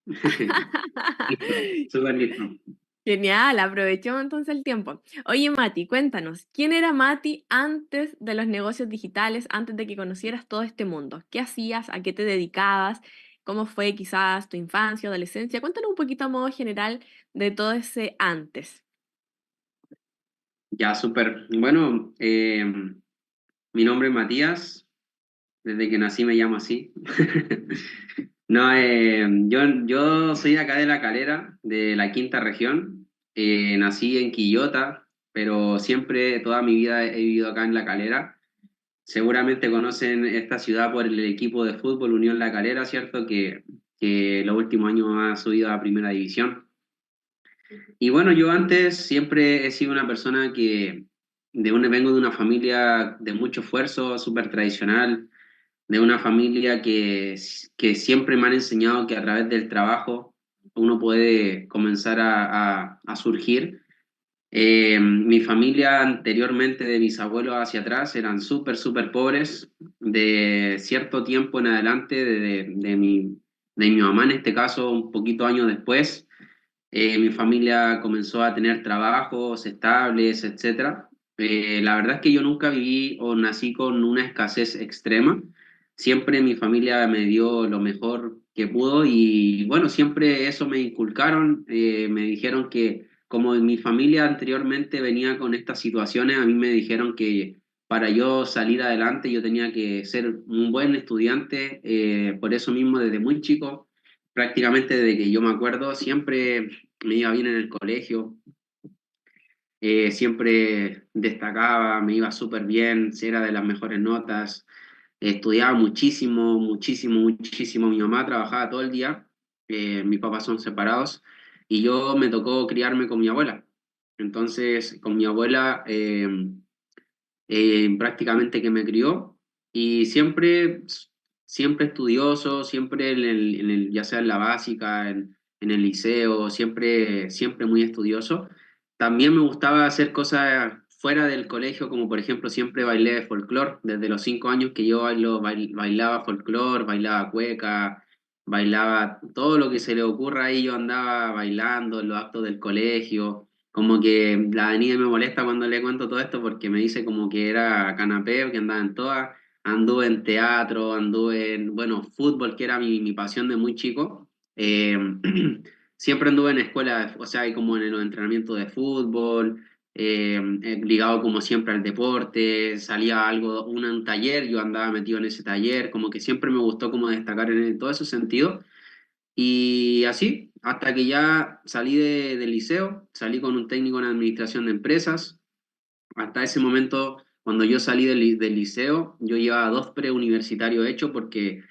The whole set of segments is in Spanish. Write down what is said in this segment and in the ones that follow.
Listo, súper listo. Genial, aprovechemos entonces el tiempo. Oye, Mati, cuéntanos, ¿quién era Mati antes de los negocios digitales, antes de que conocieras todo este mundo? ¿Qué hacías? ¿A qué te dedicabas? ¿Cómo fue quizás tu infancia, adolescencia? Cuéntanos un poquito a modo general de todo ese antes. Ya, súper. Bueno, mi nombre es Matías, desde que nací me llamo así. No, yo soy de acá de La Calera, de la quinta región. Nací en Quillota, pero siempre, toda mi vida he vivido acá en La Calera. Seguramente conocen esta ciudad por el equipo de fútbol Unión La Calera, ¿cierto? Que los últimos años ha subido a Primera División. Y bueno, yo antes siempre he sido una persona vengo de una familia de mucho esfuerzo, súper tradicional, de una familia que siempre me han enseñado que a través del trabajo uno puede comenzar a surgir. Mi familia anteriormente de mis abuelos hacia atrás eran súper, súper pobres. De cierto tiempo en adelante, de mi mamá en este caso, un poquito años después, mi familia comenzó a tener trabajos estables, etcétera. La verdad es que yo nunca viví o nací con una escasez extrema. Siempre mi familia me dio lo mejor que pudo y bueno, siempre eso me inculcaron. Me dijeron que como mi familia anteriormente venía con estas situaciones, a mí me dijeron que para yo salir adelante yo tenía que ser un buen estudiante. Por eso mismo desde muy chico, prácticamente desde que yo me acuerdo, siempre me iba bien en el colegio, siempre destacaba, me iba súper bien, era de las mejores notas, estudiaba muchísimo, muchísimo, muchísimo. Mi mamá trabajaba todo el día, mis papás son separados y yo me tocó criarme con mi abuela. Entonces, con mi abuela prácticamente que me crió y siempre estudioso, siempre ya sea en la básica, en el liceo, siempre muy estudioso. También me gustaba hacer cosas fuera del colegio, como por ejemplo siempre bailé folclore, desde los 5 años que yo bailaba folclore, bailaba cueca, bailaba todo lo que se le ocurra ahí, yo andaba bailando en los actos del colegio. Como que la niña me molesta cuando le cuento todo esto porque me dice como que era canapé, que andaba en todas. Anduve en teatro, anduve en, bueno, fútbol, que era mi pasión de muy chico. Eh, Siempre anduve en escuela, o sea, como en los entrenamientos de fútbol, ligado como siempre al deporte, salía algo, un taller, yo andaba metido en ese taller, como que siempre me gustó como destacar en todo ese sentido. Y así, hasta que ya salí del liceo, salí con un técnico en administración de empresas. Hasta ese momento, cuando yo salí del liceo, yo llevaba dos preuniversitarios hechos porque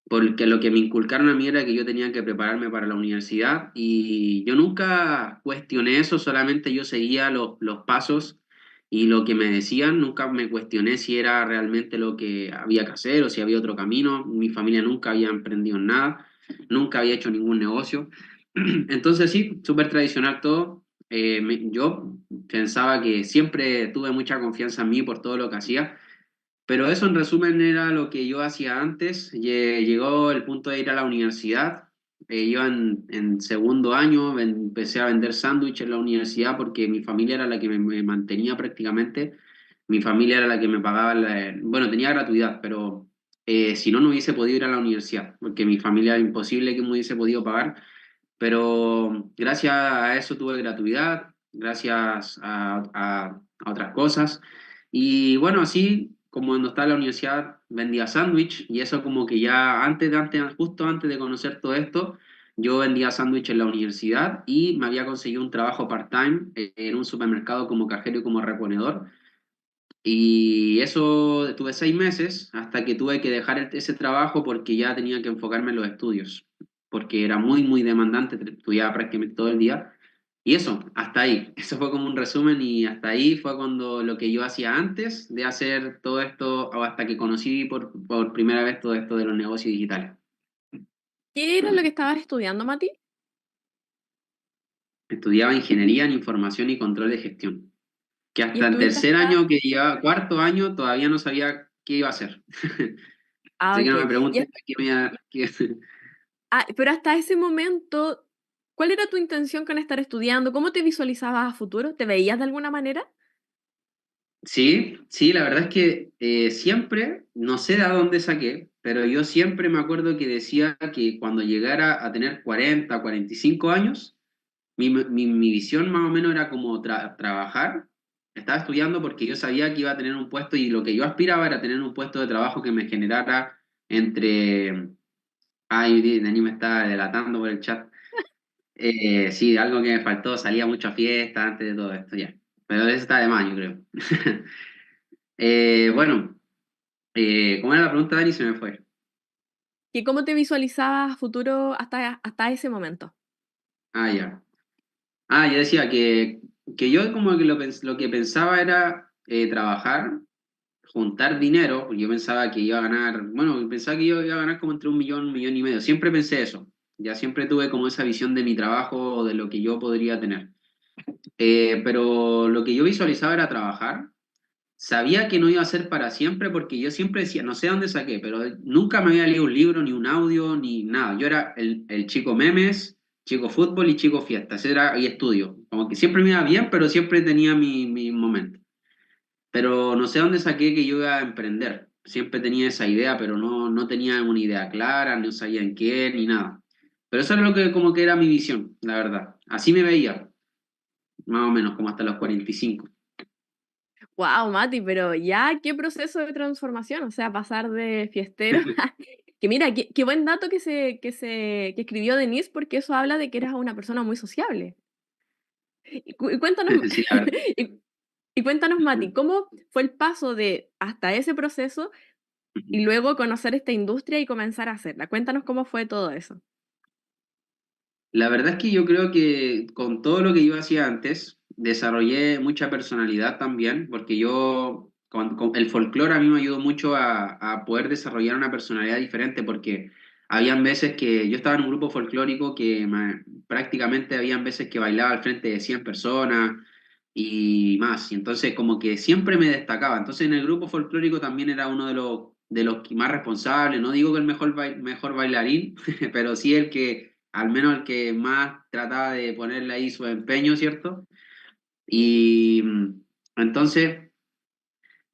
lo que me inculcaron a mí era que yo tenía que prepararme para la universidad y yo nunca cuestioné eso, solamente yo seguía los pasos y lo que me decían, nunca me cuestioné si era realmente lo que había que hacer o si había otro camino. Mi familia nunca había emprendido en nada, nunca había hecho ningún negocio. Entonces sí, súper tradicional todo. Yo pensaba que siempre tuve mucha confianza en mí por todo lo que hacía, pero eso en resumen era lo que yo hacía antes. Llegó el punto de ir a la universidad. Yo en segundo año empecé a vender sándwiches en la universidad porque mi familia era la que me mantenía prácticamente. Mi familia era la que me pagaba, bueno, tenía gratuidad, pero si no, no hubiese podido ir a la universidad porque mi familia era imposible que me hubiese podido pagar. Pero gracias a eso tuve gratuidad, gracias a otras cosas. Y bueno, así como cuando estaba en la universidad vendía sándwich y eso como que ya justo antes de conocer todo esto, yo vendía sándwich en la universidad y me había conseguido un trabajo part-time en un supermercado como cajero y como reponedor. Y eso tuve 6 meses hasta que tuve que dejar ese trabajo porque ya tenía que enfocarme en los estudios, porque era muy, muy demandante, estudiaba prácticamente todo el día. Y eso, hasta ahí. Eso fue como un resumen y hasta ahí fue cuando lo que yo hacía antes de hacer todo esto, o hasta que conocí por primera vez todo esto de los negocios digitales. ¿Qué era lo que estabas estudiando, Mati? Estudiaba ingeniería en información y control de gestión, que Y hasta el estuviste tercer hasta... año que llevaba, cuarto año, todavía no sabía qué iba a hacer. Ah, Así que ok. no me Y preguntes qué me iba, pero hasta ese momento, ¿cuál era tu intención con estar estudiando? ¿Cómo te visualizabas a futuro? ¿Te veías de alguna manera? Sí, sí, la verdad es que siempre, no sé de dónde saqué, pero yo siempre me acuerdo que decía que cuando llegara a tener 40, 45 años, mi visión más o menos era como trabajar. Estaba estudiando porque yo sabía que iba a tener un puesto y lo que yo aspiraba era tener un puesto de trabajo que me generara entre... Ay, Dani me está delatando por el chat. Sí, algo que me faltó, salía mucho a fiesta antes de todo esto, ya. Pero eso está de más, yo creo. Bueno, ¿cómo era la pregunta, Dani? Se me fue. ¿Que cómo te visualizabas a futuro hasta ese momento? Ah, ya. Ah, yo decía que yo como que lo que pensaba era trabajar, juntar dinero, porque yo pensaba que iba a ganar, bueno, pensaba que yo iba a ganar como entre un millón y medio. Siempre pensé eso. Ya siempre tuve como esa visión de mi trabajo o de lo que yo podría tener. Pero lo que yo visualizaba era trabajar. Sabía que no iba a ser para siempre porque yo siempre decía, no sé dónde saqué, pero nunca me había leído un libro, ni un audio, ni nada. Yo era el chico memes, chico fútbol y chico fiesta. Ese era y estudio. Como que siempre me iba bien, pero siempre tenía mi momento. Pero no sé dónde saqué que yo iba a emprender. Siempre tenía esa idea, pero no tenía una idea clara, no sabía en qué, ni nada. Pero eso era lo que como que era mi visión, la verdad. Así me veía, más o menos, como hasta los 45. Wow, Mati, pero ya qué proceso de transformación, o sea, pasar de fiestero que mira, qué buen dato que escribió Denise, porque eso habla de que eras una persona muy sociable. Y cuéntanos, Sí, la verdad. y, y cuéntanos, Mati, ¿cómo fue el paso de hasta ese proceso y luego conocer esta industria y comenzar a hacerla? Cuéntanos cómo fue todo eso. La verdad es que yo creo que con todo lo que yo hacía antes, desarrollé mucha personalidad también, porque yo, con el folclore a mí me ayudó mucho a poder desarrollar una personalidad diferente, porque habían veces que yo estaba en un grupo folclórico que prácticamente habían veces que bailaba al frente de 100 personas y más, y entonces como que siempre me destacaba. Entonces en el grupo folclórico también era uno de los que más responsables, no digo que el mejor, mejor bailarín, pero sí el que al menos el que más trataba de ponerle ahí su empeño, ¿cierto? Y entonces,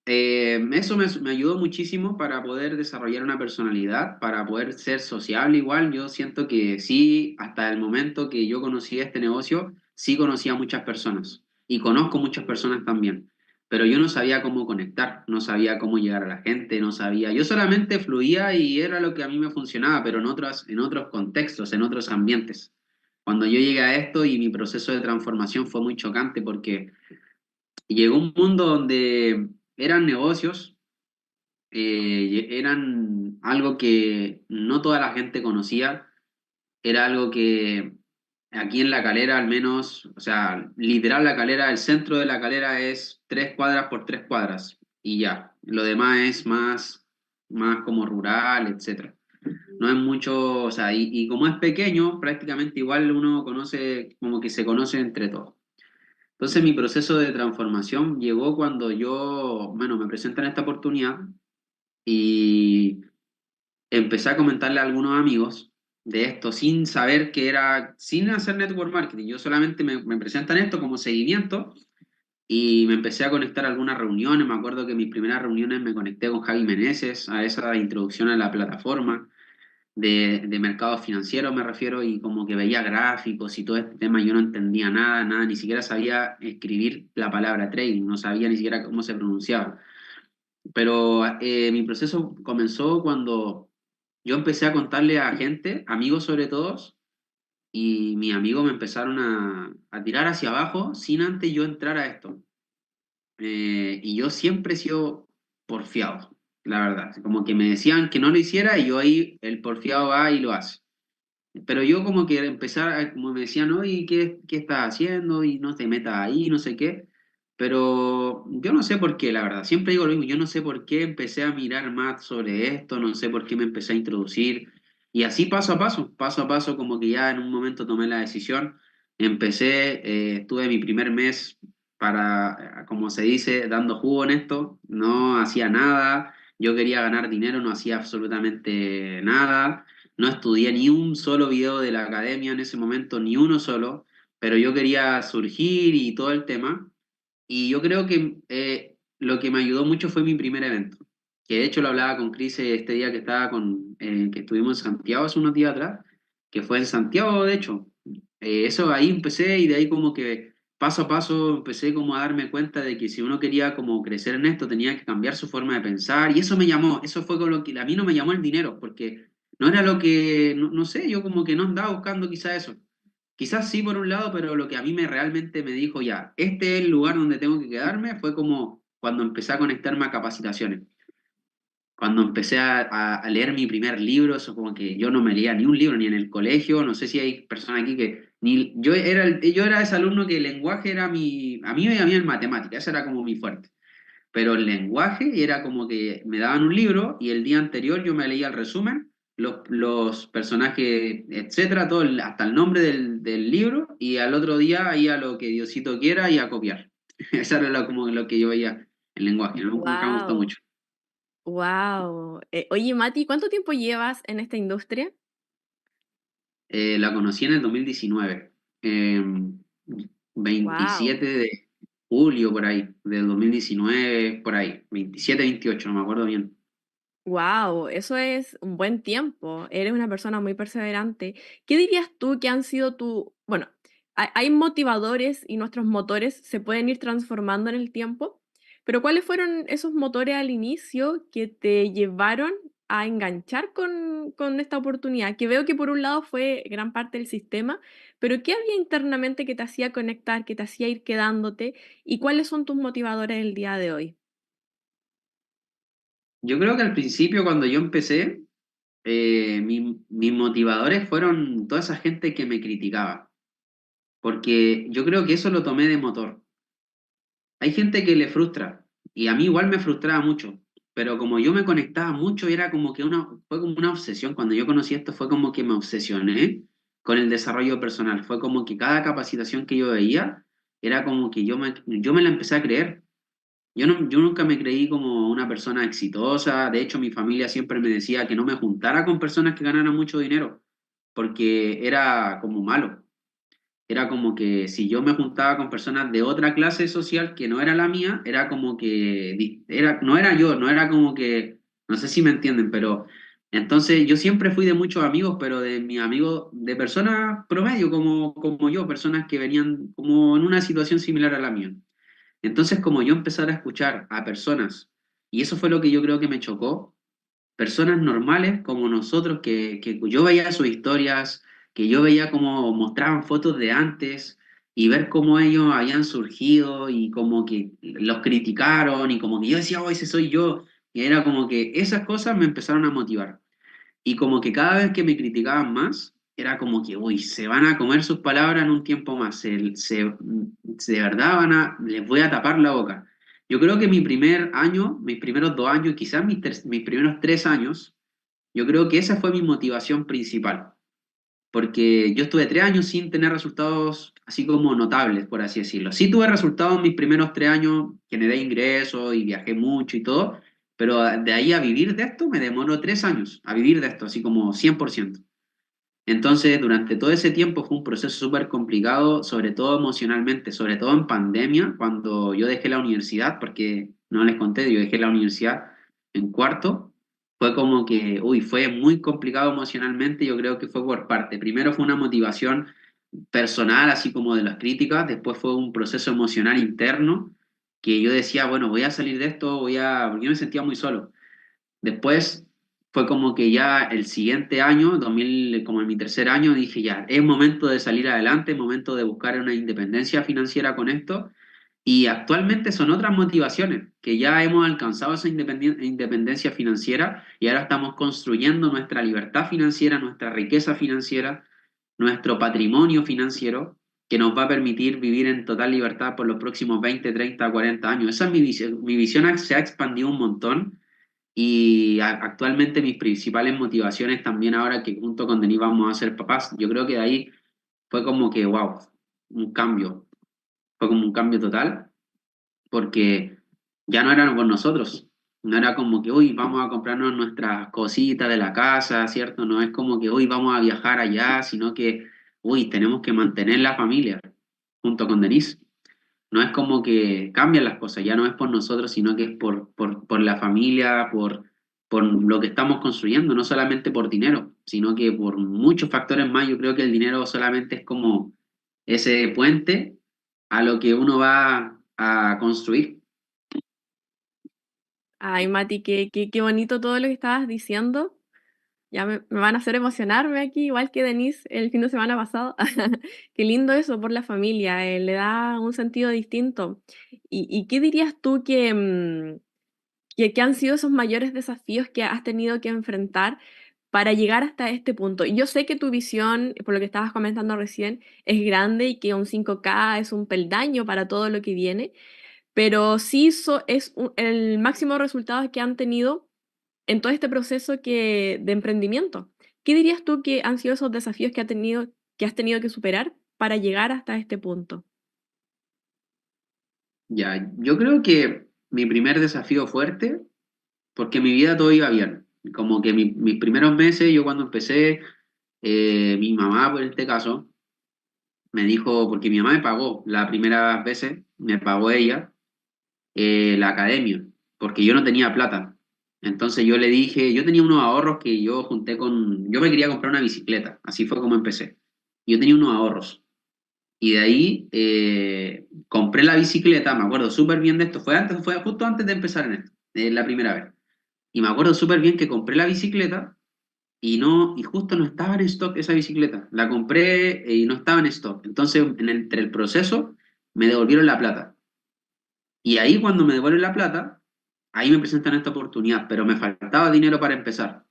eso me ayudó muchísimo para poder desarrollar una personalidad, para poder ser sociable igual. Yo siento que sí, hasta el momento que yo conocí este negocio, sí conocí a muchas personas y conozco muchas personas también. Pero yo no sabía cómo conectar, no sabía cómo llegar a la gente, no sabía. Yo solamente fluía y era lo que a mí me funcionaba, pero en otros contextos, en otros ambientes. Cuando yo llegué a esto y mi proceso de transformación fue muy chocante porque llegó un mundo donde eran negocios, eran algo que no toda la gente conocía, era algo que aquí en La Calera al menos, o sea, literal La Calera, el centro de La Calera es 3 cuadras por 3 cuadras y ya, lo demás es más como rural, etcétera. No es mucho, o sea, y como es pequeño, prácticamente igual uno conoce, como que se conoce entre todos. Entonces mi proceso de transformación llegó cuando yo, bueno, me presentan esta oportunidad y empecé a comentarle a algunos amigos de esto sin saber que era, sin hacer network marketing. Yo solamente me presentan esto como seguimiento y me empecé a conectar a algunas reuniones. Me acuerdo que en mis primeras reuniones me conecté con Javi Meneses a esa introducción a la plataforma de mercados financieros me refiero, y como que veía gráficos y todo este tema, yo no entendía nada, nada, ni siquiera sabía escribir la palabra trading, no sabía ni siquiera cómo se pronunciaba. Pero mi proceso comenzó cuando yo empecé a contarle a gente, amigos sobre todo, y mis amigos me empezaron a tirar hacia abajo sin antes yo entrar a esto. Y yo siempre he sido porfiado, la verdad. Como que me decían que no lo hiciera y yo ahí, el porfiado va y lo hace. Pero yo como que empezar, como me decían, ¿no? ¿Y qué estás haciendo? Y no te metas ahí, no sé qué. Pero yo no sé por qué, la verdad. Siempre digo lo mismo. Yo no sé por qué empecé a mirar más sobre esto, no sé por qué me empecé a introducir. Y así paso a paso, como que ya en un momento tomé la decisión. Empecé, tuve mi primer mes para, como se dice, dando jugo en esto. No hacía nada. Yo quería ganar dinero, no hacía absolutamente nada no estudié ni un solo video de la academia en ese momento, ni uno solo, pero yo quería surgir y todo el tema. Y yo creo que lo que me ayudó mucho fue mi primer evento, que de hecho lo hablaba con Cris este día que que estuvimos en Santiago hace unos días atrás, que fue en Santiago, de hecho. Eso ahí empecé y de ahí como que paso a paso empecé como a darme cuenta de que si uno quería como crecer en esto tenía que cambiar su forma de pensar y eso me llamó, eso fue con lo que a mí no me llamó el dinero, porque no era lo que, no sé, yo como que no andaba buscando quizá eso. Quizás sí por un lado, pero lo que a mí me realmente me dijo ya, este es el lugar donde tengo que quedarme, fue como cuando empecé a conectarme a capacitaciones. Cuando empecé a leer mi primer libro, eso como que yo no me leía ni un libro, ni en el colegio, no sé si hay personas aquí que, ni, yo era ese alumno que el lenguaje era a mí me iba bien en matemática, eso era como mi fuerte, pero el lenguaje era como que me daban un libro y el día anterior yo me leía el resumen, los personajes, etcétera, hasta el nombre del libro, y al otro día iba a lo que Diosito quiera y a copiar. Eso era como lo que yo veía el lenguaje, ¿no? Nunca me gustó Wow, mucho. wow. Oye, Mati, ¿cuánto tiempo llevas en esta industria? La conocí en el 2019, eh, Wow. 27 de julio por ahí, del 2019 por ahí, 27 28 no me acuerdo bien. Wow, eso es un buen tiempo. Eres una persona muy perseverante. ¿Qué dirías tú que han sido bueno, hay motivadores y nuestros motores se pueden ir transformando en el tiempo, pero ¿cuáles fueron esos motores al inicio que te llevaron a enganchar con esta oportunidad? Que veo que por un lado fue gran parte del sistema, pero ¿qué había internamente que te hacía conectar, que te hacía ir quedándote? ¿Y cuáles son tus motivadores el día de hoy? Yo creo que al principio cuando yo empecé, mis motivadores fueron toda esa gente que me criticaba, porque yo creo que eso lo tomé de motor. Hay gente que le frustra, y a mí igual me frustraba mucho, pero como yo me conectaba mucho, era como que fue como una obsesión. Cuando yo conocí esto, fue como que me obsesioné con el desarrollo personal. Fue como que cada capacitación que yo veía, era como que yo me la empecé a creer. Yo nunca me creí como una persona exitosa. De hecho, mi familia siempre me decía que no me juntara con personas que ganaran mucho dinero, porque era como malo. Era como que si yo me juntaba con personas de otra clase social que no era la mía, era como que no era yo, no era como que, no sé si me entienden, pero entonces yo siempre fui de muchos amigos, pero de mis amigos, de personas promedio como yo, personas que venían como en una situación similar a la mía. Entonces, como yo empezar a escuchar a personas, y eso fue lo que yo creo que me chocó, personas normales como nosotros, que yo veía sus historias, que yo veía cómo mostraban fotos de antes, y ver cómo ellos habían surgido y como que los criticaron, y como que yo decía, oh, ese soy yo, y era como que esas cosas me empezaron a motivar. Y como que cada vez que me criticaban más, era como que, uy, se van a comer sus palabras en un tiempo más, de verdad les voy a tapar la boca. Yo creo que mi primer año, mis primeros 2 años, quizás mis primeros 3 años, yo creo que esa fue mi motivación principal, porque yo estuve 3 años sin tener resultados así como notables, por así decirlo. Sí tuve resultados en mis primeros 3 años, generé ingresos y viajé mucho y todo, pero de ahí a vivir de esto me demoró 3 años, a vivir de esto, así como 100%. Entonces, durante todo ese tiempo fue un proceso súper complicado, sobre todo emocionalmente, sobre todo en pandemia, cuando yo dejé la universidad, porque no les conté, yo dejé la universidad en cuarto, fue como que, uy, fue muy complicado emocionalmente, yo creo que fue por parte. Primero fue una motivación personal, así como de las críticas, después fue un proceso emocional interno, que yo decía, bueno, voy a salir de esto, porque yo me sentía muy solo. Después fue como que ya el siguiente año, 2000, como en mi tercer año, dije ya, es momento de salir adelante, es momento de buscar una independencia financiera con esto. Y actualmente son otras motivaciones, que ya hemos alcanzado esa independencia financiera y ahora estamos construyendo nuestra libertad financiera, nuestra riqueza financiera, nuestro patrimonio financiero, que nos va a permitir vivir en total libertad por los próximos 20 30 40 años. Esa es mi visión. Mi visión se ha expandido un montón y actualmente mis principales motivaciones también ahora que junto con Denis vamos a ser papás, yo creo que de ahí fue como que, wow, un cambio, fue como un cambio total, porque ya no eran con nosotros. No era como que, uy, vamos a comprarnos nuestras cositas de la casa, ¿cierto? No es como que, uy, vamos a viajar allá, sino que, uy, tenemos que mantener la familia junto con Denise. No es como que cambian las cosas, ya no es por nosotros, sino que es por la familia, por lo que estamos construyendo, no solamente por dinero, sino que por muchos factores más. Yo creo que el dinero solamente es como ese puente a lo que uno va a construir. Ay, Mati, qué bonito todo lo que estabas diciendo. Ya me van a hacer emocionarme aquí, igual que Denise el fin de semana pasado. Qué lindo eso por la familia, le da un sentido distinto. Y qué dirías tú que han sido esos mayores desafíos que has tenido que enfrentar para llegar hasta este punto? Y yo sé que tu visión, por lo que estabas comentando recién, es grande y que un 5K es un peldaño para todo lo que viene, pero sí es el máximo resultado que han tenido en todo este proceso de emprendimiento. ¿Qué dirías tú que han sido esos desafíos que has tenido que superar para llegar hasta este punto? Ya, yo creo que mi primer desafío fuerte, porque mi vida todo iba bien. Como que mis primeros meses, yo cuando empecé, mi mamá, por este caso, me dijo, porque mi mamá me pagó las primeras veces, me pagó ella, la academia, porque yo no tenía plata. Entonces yo le dije, yo tenía unos ahorros que yo junté yo me quería comprar una bicicleta, así fue como empecé. Yo tenía unos ahorros. Y de ahí compré la bicicleta, me acuerdo súper bien de esto, fue justo antes de empezar en esto, la primera vez. Y me acuerdo súper bien que compré la bicicleta y justo no estaba en stock esa bicicleta. La compré y no estaba en stock. Entonces, entre el proceso, me devolvieron la plata. Y ahí cuando me devuelven la plata, ahí me presentan esta oportunidad, pero me faltaba dinero para empezar.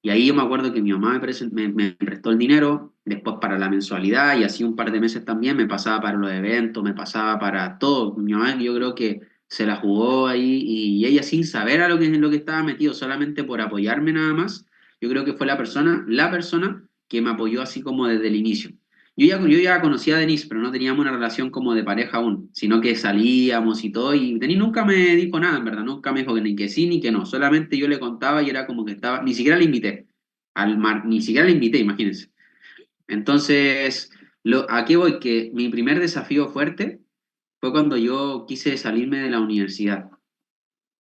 Y ahí yo me acuerdo que mi mamá me prestó el dinero, después para la mensualidad y así un par de meses también me pasaba para los eventos, me pasaba para todo. Mi mamá yo creo que se la jugó ahí y ella sin saber a en lo que estaba metido, solamente por apoyarme nada más, yo creo que fue la persona que me apoyó así como desde el inicio. Yo ya conocía a Denise, pero no teníamos una relación como de pareja aún, sino que salíamos y todo, y Denise nunca me dijo nada, en verdad, nunca me dijo que ni que sí ni que no, solamente yo le contaba y era como que estaba, ni siquiera le invité, ni siquiera le invité, imagínense. Entonces, ¿a qué voy? Que mi primer desafío fuerte fue cuando yo quise salirme de la universidad,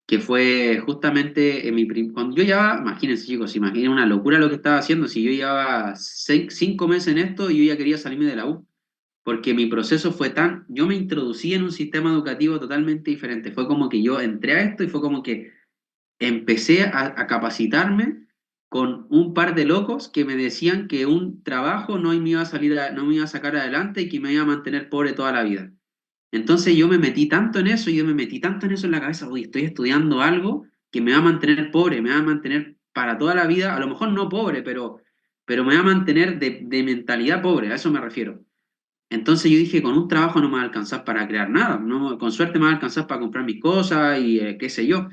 que fue justamente cuando yo llevaba, imagínense chicos, imaginen una locura lo que estaba haciendo, si yo llevaba 5 meses en esto y yo ya quería salirme de la U porque mi proceso fue yo me introducí en un sistema educativo totalmente diferente. Fue como que yo entré a esto y fue como que empecé a capacitarme con un par de locos que me decían que un trabajo no me iba a no me iba a sacar adelante y que me iba a mantener pobre toda la vida. Entonces yo me metí tanto en eso, yo me metí tanto en eso en la cabeza, oye, estoy estudiando algo que me va a mantener pobre, me va a mantener para toda la vida, a lo mejor no pobre, pero me va a mantener de mentalidad pobre, a eso me refiero. Entonces yo dije, con un trabajo no me va a alcanzar para crear nada, no, con suerte me va a alcanzar para comprar mis cosas y qué sé yo.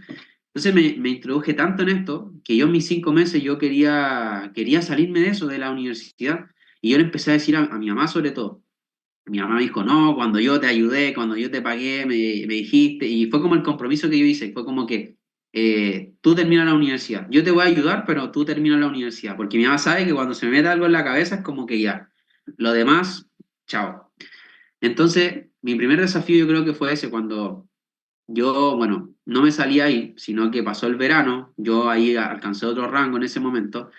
Entonces me introduje tanto en esto que yo en mis 5 meses yo quería salirme de eso, de la universidad. Y yo le empecé a decir a mi mamá sobre todo. Mi mamá me dijo, no, cuando yo te ayudé, cuando yo te pagué, me dijiste, y fue como el compromiso que yo hice, fue como que tú terminas la universidad, yo te voy a ayudar, pero tú terminas la universidad, porque mi mamá sabe que cuando se me mete algo en la cabeza es como que ya, lo demás, chao. Entonces, mi primer desafío yo creo que fue ese, cuando yo, bueno, no me salí ahí, sino que pasó el verano, yo ahí alcancé otro rango en ese momento,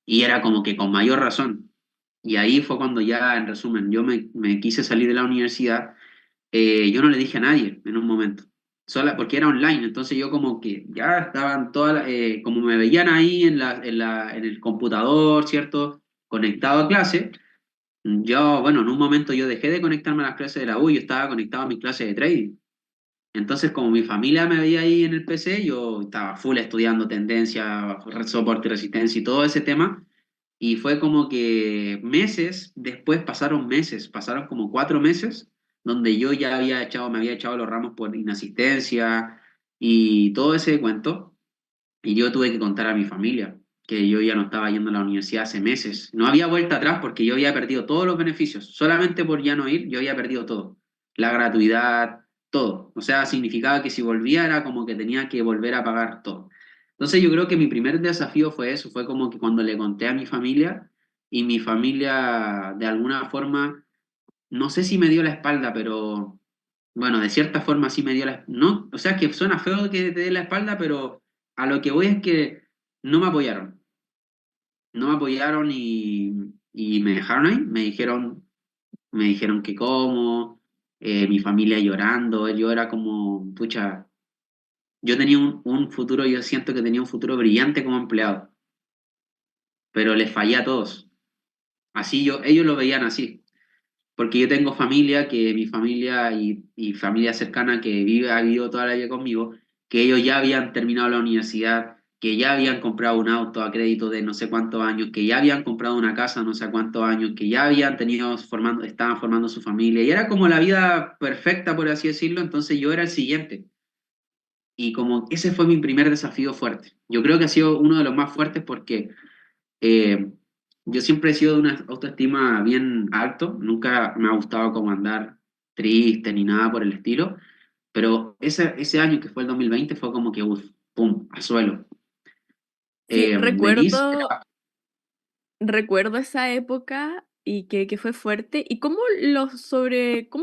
y era como que con mayor razón. Y ahí fue cuando ya, en resumen, me quise salir de la universidad. Yo no le dije a nadie en un momento, sola, porque era online, entonces yo como que ya estaban como me veían ahí en el computador, ¿cierto? Conectado a clase. Yo, bueno, en un momento yo dejé de conectarme a las clases de la U y yo estaba conectado a mis clases de trading. Entonces, como mi familia me veía ahí en el PC, yo estaba full estudiando tendencia, soporte y resistencia y todo ese tema. Y fue como que después pasaron meses, pasaron como 4 meses, donde yo ya me había echado los ramos por inasistencia y todo ese cuento. Y yo tuve que contar a mi familia que yo ya no estaba yendo a la universidad hace meses. No había vuelta atrás porque yo había perdido todos los beneficios. Solamente por ya no ir, yo había perdido todo. La gratuidad, todo. O sea, significaba que si volvía era como que tenía que volver a pagar todo. Entonces yo creo que mi primer desafío fue eso, fue como que cuando le conté a mi familia y mi familia de alguna forma, no sé si me dio la espalda, pero bueno, de cierta forma sí me dio la espalda. No, o sea, que suena feo que te dé la espalda, pero a lo que voy es que no me apoyaron. No me apoyaron y me dejaron ahí, me dijeron que cómo, mi familia llorando, yo era como, pucha, yo tenía un futuro, yo siento que tenía un futuro brillante como empleado, pero les fallé a todos. Así yo, ellos lo veían así, porque yo tengo familia, que mi familia y familia cercana que vive, ha vivido toda la vida conmigo, que ellos ya habían terminado la universidad, que ya habían comprado un auto a crédito de no sé cuántos años, que ya habían comprado una casa no sé cuántos años, que ya habían tenido formando, estaban formando su familia, y era como la vida perfecta, por así decirlo, entonces yo era el siguiente. Y como ese fue mi primer desafío fuerte. Yo creo que ha sido uno de los más fuertes porque eh, yo siempre he sido de una autoestima bien alto, nunca me ha gustado como andar triste ni nada por el estilo, pero ese año que fue el 2020 fue como que, uf, pum, al suelo. Sí, Denise, recuerdo esa época y que fue fuerte. ¿Y cómo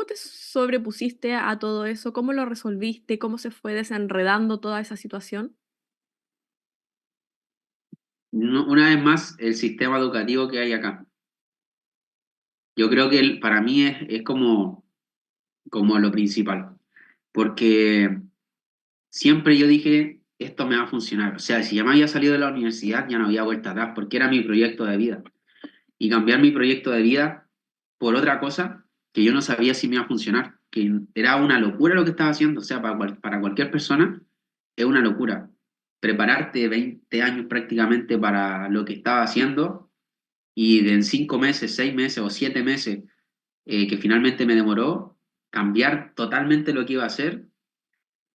te sobrepusiste a todo eso? ¿Cómo lo resolviste? ¿Cómo se fue desenredando toda esa situación? una vez más, el sistema educativo que hay acá. Yo creo que para mí es como lo principal, porque siempre yo dije, esto me va a funcionar. O sea, si ya me había salido de la universidad, ya no había vuelta atrás, porque era mi proyecto de vida. Y cambiar mi proyecto de vida por otra cosa que yo no sabía si me iba a funcionar, que era una locura lo que estaba haciendo. O sea, para cualquier persona es una locura. Prepararte 20 años prácticamente para lo que estaba haciendo y de en 5 meses, 6 meses o 7 meses, que finalmente me demoró, cambiar totalmente lo que iba a hacer.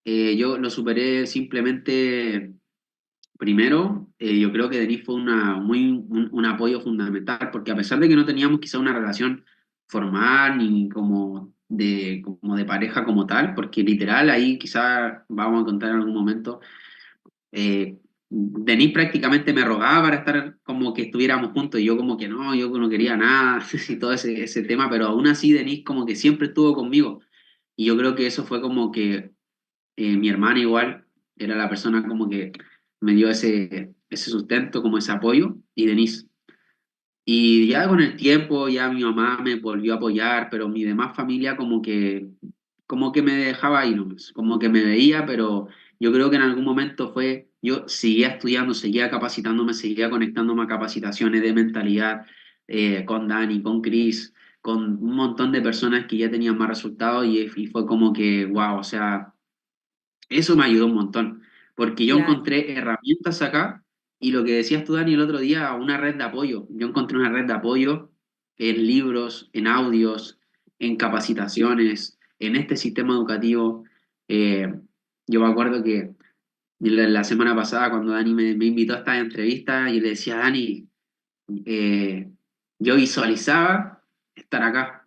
Yo lo superé simplemente. Primero, yo creo que Denis fue un apoyo fundamental, porque a pesar de que no teníamos quizá una relación formal ni como de pareja como tal, porque literal ahí quizá vamos a contar en algún momento, Denis prácticamente me rogaba para estar como que estuviéramos juntos y yo como que no, yo no quería nada y todo ese tema, pero aún así Denis como que siempre estuvo conmigo y yo creo que eso fue como que mi hermana igual era la persona como que me dio ese sustento, como ese apoyo, y Denise. Y ya con el tiempo, ya mi mamá me volvió a apoyar, pero mi demás familia como que me dejaba ahí nomás, como que me veía, pero yo creo que en algún momento yo seguía estudiando, seguía capacitándome, seguía conectándome a capacitaciones de mentalidad con Dani, con Chris, con un montón de personas que ya tenían más resultados y fue como que, wow, o sea, eso me ayudó un montón, porque yo Claro. encontré herramientas acá y lo que decías tú, Dani, el otro día, una red de apoyo. Yo encontré una red de apoyo en libros, en audios, en capacitaciones, en este sistema educativo. Eh, yo me acuerdo que la semana pasada, cuando Dani me invitó a esta entrevista, y le decía, Dani, eh, yo visualizaba estar acá,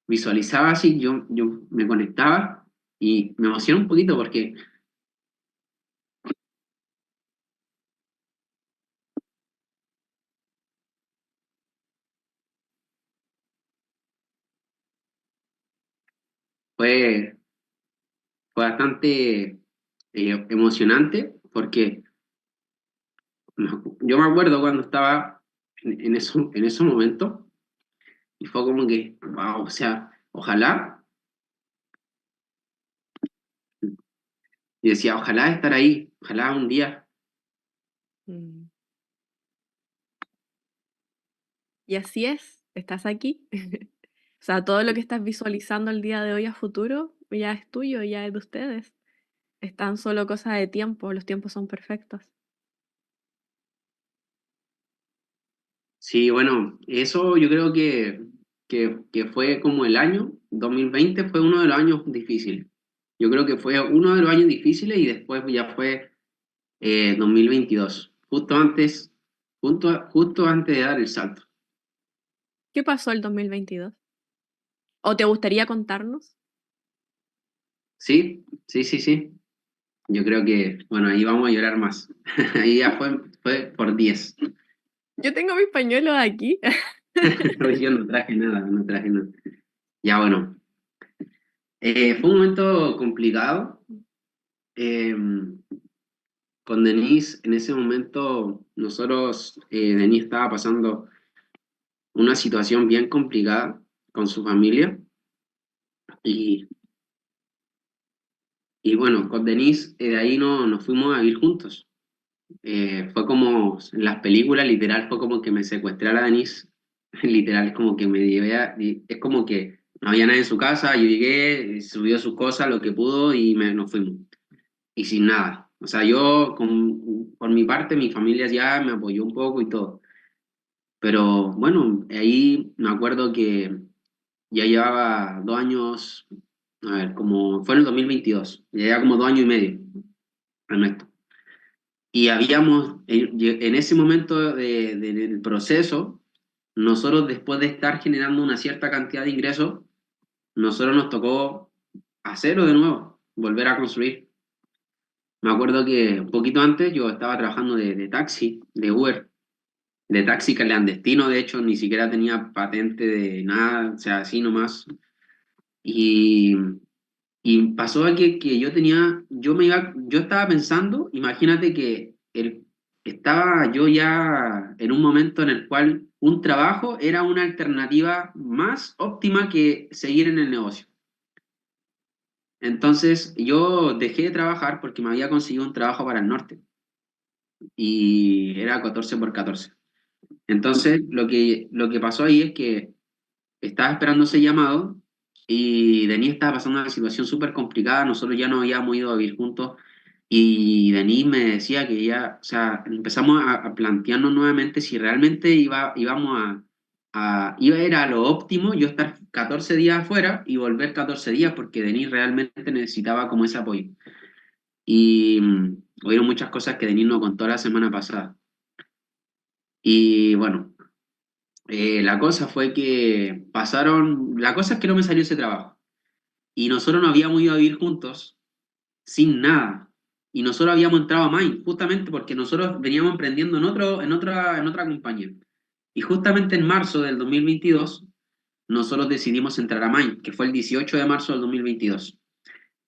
visualizaba así, yo me conectaba y me emocionó un poquito porque fue fue bastante emocionante porque yo me acuerdo cuando estaba en esos momentos y fue como que, wow, o sea, ojalá, y decía, ojalá estar ahí, ojalá un día. Mm. Y así es, estás aquí. O sea, todo lo que estás visualizando el día de hoy a futuro ya es tuyo, ya es de ustedes. Es tan solo cosa de tiempo, los tiempos son perfectos. Sí, bueno, eso yo creo que fue como el año 2020 fue uno de los años difíciles. Yo creo que fue uno de los años difíciles y después ya fue 2022 justo antes de dar el salto. ¿Qué pasó el 2022? ¿O te gustaría contarnos? Sí, sí, sí, sí. Yo creo que, bueno, ahí vamos a llorar más. Ahí ya fue por 10. Yo tengo mis pañuelos aquí. Yo no traje nada, no traje nada. Ya, bueno. Fue un momento complicado. Eh, con Denise, en ese momento, Denise estaba pasando una situación bien complicada con su familia. Y, y bueno, con Denise, de ahí no, nos fuimos a vivir juntos. Fue como en las películas, literal, fue como que me secuestré a la Denise. Literal, es como que me llevé es como que no había nadie en su casa, yo llegué, subió sus cosas, lo que pudo y nos fuimos. Y sin nada. O sea, por mi parte, mi familia ya me apoyó un poco y todo. Pero bueno, ahí me acuerdo que ya llevaba 2 años, a ver, como fue en el 2022, ya llevaba como 2 años y medio, Ernesto. Y en ese momento del proceso, nosotros después de estar generando una cierta cantidad de ingresos, nosotros nos tocó hacerlo de nuevo, volver a construir. Me acuerdo que un poquito antes yo estaba trabajando de taxi, de Uber, de taxi clandestino, de hecho ni siquiera tenía patente de nada, o sea, así nomás. Y, y pasó que yo estaba pensando, imagínate que estaba yo ya en un momento en el cual un trabajo era una alternativa más óptima que seguir en el negocio. Entonces yo dejé de trabajar porque me había conseguido un trabajo para el norte y era 14 por 14. Entonces lo que pasó ahí es que estaba esperando ese llamado y Denis estaba pasando una situación súper complicada, nosotros ya no habíamos ido a vivir juntos y Denis me decía que ya, o sea, empezamos a plantearnos nuevamente si realmente iba a ir a lo óptimo yo estar 14 días afuera y volver 14 días porque Denis realmente necesitaba como ese apoyo. Y hubieron muchas cosas que Denis nos contó la semana pasada. Y bueno, la cosa fue que la cosa es que no me salió ese trabajo. Y nosotros nos habíamos ido a vivir juntos sin nada. Y nosotros habíamos entrado a Mind, justamente porque nosotros veníamos emprendiendo en otra compañía. Y justamente en marzo del 2022, nosotros decidimos entrar a Mind, que fue el 18 de marzo del 2022.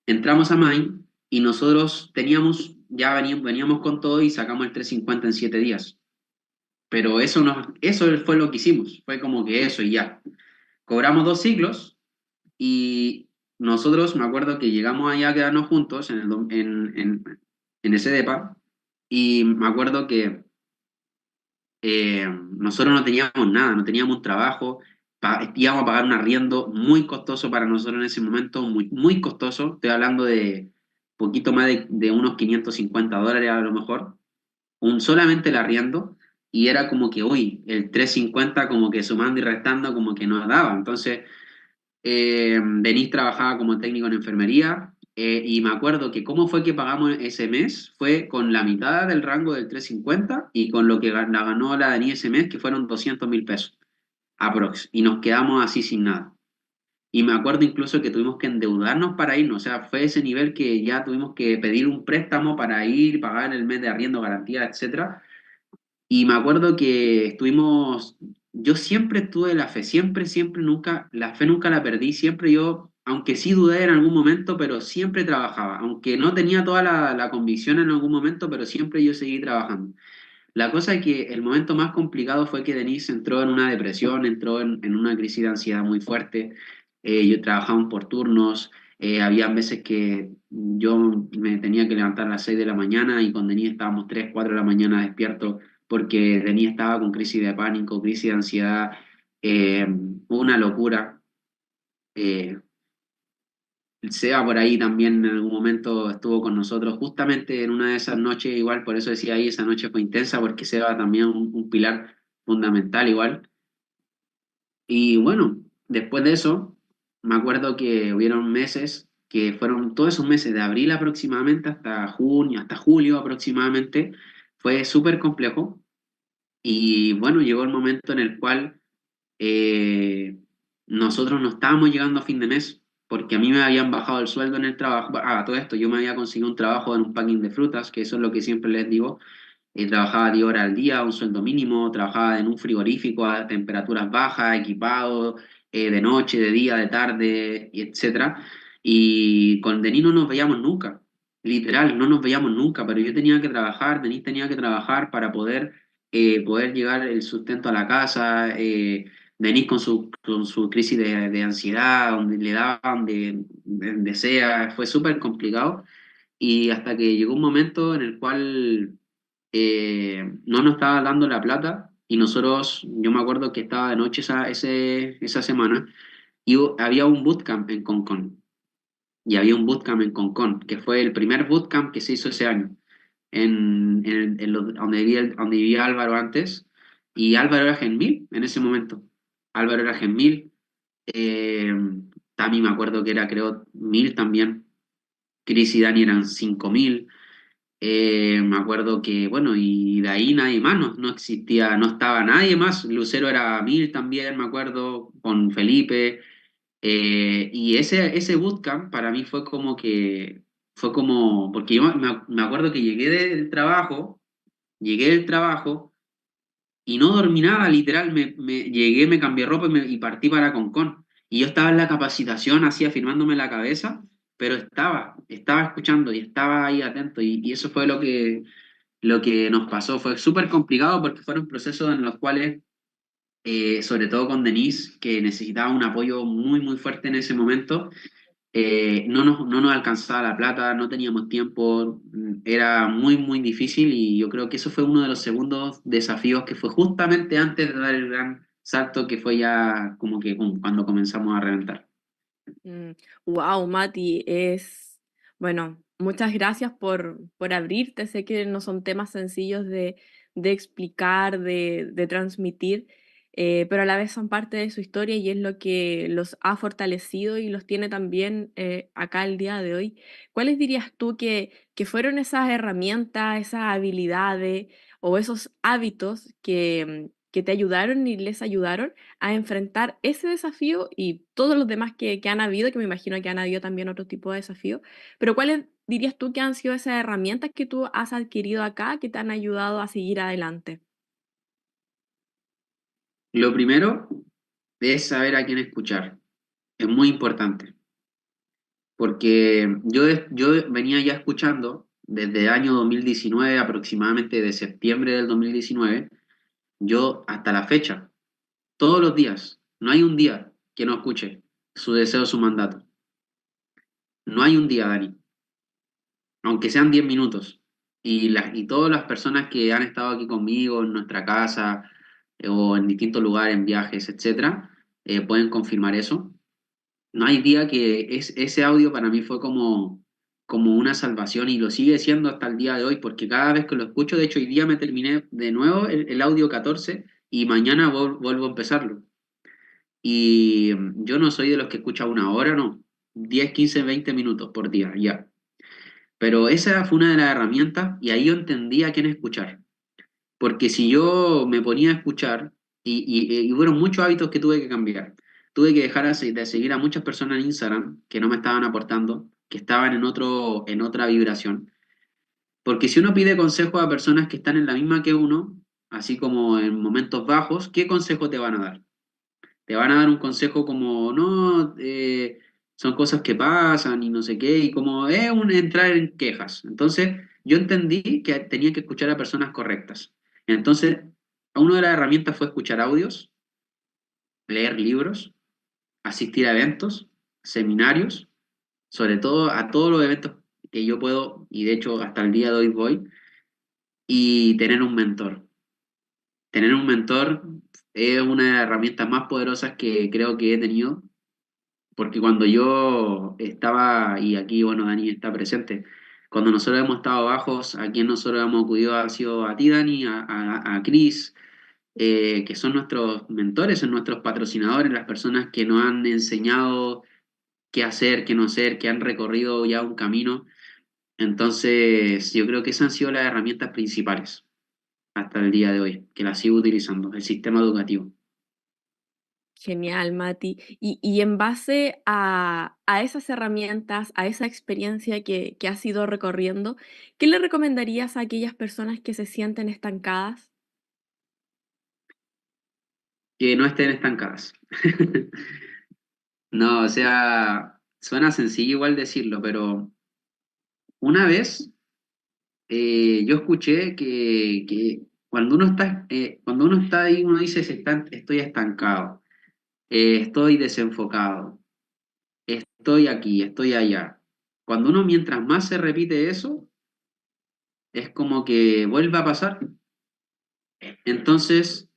Entramos a Mind y nosotros veníamos con todo y sacamos el 350 en 7 días. Pero eso fue lo que hicimos. Fue como que eso y ya. Cobramos 2 ciclos. Y nosotros, me acuerdo que llegamos allá a quedarnos juntos en ese depa, y me acuerdo que nosotros no teníamos nada, no teníamos un trabajo, íbamos a pagar un arriendo muy costoso para nosotros en ese momento, muy, muy costoso, estoy hablando de poquito más de unos $550 a lo mejor, solamente el arriendo, y era como que, uy, el 350 como que sumando y restando como que nos daba, entonces Denis trabajaba como técnico en enfermería y me acuerdo que cómo fue que pagamos ese mes fue con la mitad del rango del 350 y con lo que la ganó la Denis ese mes, que fueron 200.000 pesos, aprox. Y nos quedamos así sin nada. Y me acuerdo incluso que tuvimos que endeudarnos para irnos, o sea, fue ese nivel que ya tuvimos que pedir un préstamo para ir, pagar el mes de arriendo, garantía, etcétera. Y me acuerdo que yo siempre tuve la fe, siempre, siempre, nunca, la fe nunca la perdí, siempre yo, aunque sí dudé en algún momento, pero siempre trabajaba, aunque no tenía toda la convicción en algún momento, pero siempre yo seguí trabajando. La cosa es que el momento más complicado fue que Denise entró en una depresión, entró en una crisis de ansiedad muy fuerte. Yo trabajaba por turnos, había veces que yo me tenía que levantar a las 6 de la mañana y con Denise estábamos 3 4 de la mañana despiertos porque Denise estaba con crisis de pánico, crisis de ansiedad, una locura. Eh, Seba por ahí también en algún momento estuvo con nosotros, justamente en una de esas noches, igual, por eso decía ahí, esa noche fue intensa, porque Seba también un pilar fundamental igual. Y bueno, después de eso, me acuerdo que hubieron meses, que fueron todos esos meses, de abril aproximadamente hasta junio, hasta julio aproximadamente, fue súper complejo. Y bueno, llegó el momento en el cual nosotros no estábamos llegando a fin de mes. porque a mí me habían bajado el sueldo en el trabajo. Ah, todo esto, yo me había conseguido un trabajo en un packing de frutas, que eso es lo que siempre les digo. Trabajaba 10 horas al día, un sueldo mínimo, trabajaba en un frigorífico a temperaturas bajas, equipado, de noche, de día, de tarde, y etcétera. Y con Denis no nos veíamos nunca, literal, no nos veíamos nunca, pero yo tenía que trabajar, Denis tenía que trabajar para poder llegar el sustento a la casa. Denis con su crisis de ansiedad, donde le daban donde sea, fue súper complicado. Y hasta que llegó un momento en el cual no nos estaba dando la plata y nosotros, yo me acuerdo que estaba de noche esa semana y había un bootcamp en Concon. Y había un bootcamp en Concon, que fue el primer bootcamp que se hizo ese año, donde vivía Álvaro antes. Y Álvaro era Genmil en ese momento. Álvaro era Genmil. eh, Tami me acuerdo que era, creo, 1000 también. Chris y Dani eran 5000. Me acuerdo que, bueno, y de ahí nadie más, no existía, no estaba nadie más. Lucero era 1000 también, me acuerdo, con Felipe. Y ese bootcamp para mí fue como, porque yo me acuerdo que llegué del trabajo y no dormí nada, literal, llegué, me cambié ropa y partí para Concón. Y yo estaba en la capacitación, así afirmándome la cabeza, pero estaba escuchando y estaba ahí atento. Y eso fue lo que nos pasó. Fue súper complicado porque fueron procesos en los cuales, sobre todo con Denise, que necesitaba un apoyo muy, muy fuerte en ese momento, no nos alcanzaba la plata, no teníamos tiempo, era muy, muy difícil y yo creo que eso fue uno de los segundos desafíos que fue justamente antes de dar el gran salto que fue ya como que cuando comenzamos a reventar. Wow, Mati, bueno, muchas gracias por abrirte. Sé que no son temas sencillos de explicar, de transmitir, pero a la vez son parte de su historia y es lo que los ha fortalecido y los tiene también acá el día de hoy. ¿Cuáles dirías tú que fueron esas herramientas, esas habilidades o esos hábitos que te ayudaron y les ayudaron a enfrentar ese desafío y todos los demás que han habido, que me imagino que han habido también otro tipo de desafíos, pero ¿cuáles dirías tú que han sido esas herramientas que tú has adquirido acá que te han ayudado a seguir adelante? Lo primero es saber a quién escuchar, es muy importante, porque yo venía ya escuchando desde el año 2019, aproximadamente de septiembre del 2019, yo hasta la fecha, todos los días, no hay un día que no escuche su deseo, su mandato. No hay un día, Dani, aunque sean 10 minutos. Y todas las personas que han estado aquí conmigo en nuestra casa o en distintos lugares, en viajes, etcétera, pueden confirmar eso. No hay día ese audio para mí fue como una salvación y lo sigue siendo hasta el día de hoy, porque cada vez que lo escucho, de hecho, hoy día me terminé de nuevo el audio 14 y mañana vuelvo a empezarlo. Y yo no soy de los que escucha una hora, no, 10 15 20 minutos por día, ya. Pero esa fue una de las herramientas y ahí yo entendí a quién escuchar. Porque si yo me ponía a escuchar, y fueron muchos hábitos que tuve que cambiar. Tuve que dejar de seguir a muchas personas en Instagram que no me estaban aportando, que estaban en otra vibración. Porque si uno pide consejo a personas que están en la misma que uno, así como en momentos bajos, ¿qué consejo te van a dar? Te van a dar un consejo como, no, son cosas que pasan y no sé qué, y como es un entrar en quejas. Entonces, yo entendí que tenía que escuchar a personas correctas. Entonces, una de las herramientas fue escuchar audios, leer libros, asistir a eventos, seminarios, sobre todo a todos los eventos que yo puedo, y de hecho hasta el día de hoy voy, y tener un mentor. Tener un mentor es una de las herramientas más poderosas que creo que he tenido. Porque cuando yo estaba, y aquí, bueno, Dani está presente, cuando nosotros hemos estado bajos, a quien nosotros hemos acudido ha sido a ti, Dani, a Cris, que son nuestros mentores, son nuestros patrocinadores, las personas que nos han enseñado qué hacer, qué no hacer, que han recorrido ya un camino. Entonces, yo creo que esas han sido las herramientas principales hasta el día de hoy, que las sigo utilizando, el sistema educativo. Genial, Mati. Y en base a esas herramientas, a esa experiencia que has ido recorriendo, ¿qué le recomendarías a aquellas personas que se sienten estancadas? Que no estén estancadas. No, o sea, suena sencillo igual decirlo, pero una vez yo escuché que cuando uno está ahí, uno dice, estoy estancado, estoy desenfocado, estoy aquí, estoy allá. Cuando uno mientras más se repite eso, es como que vuelve a pasar. Entonces,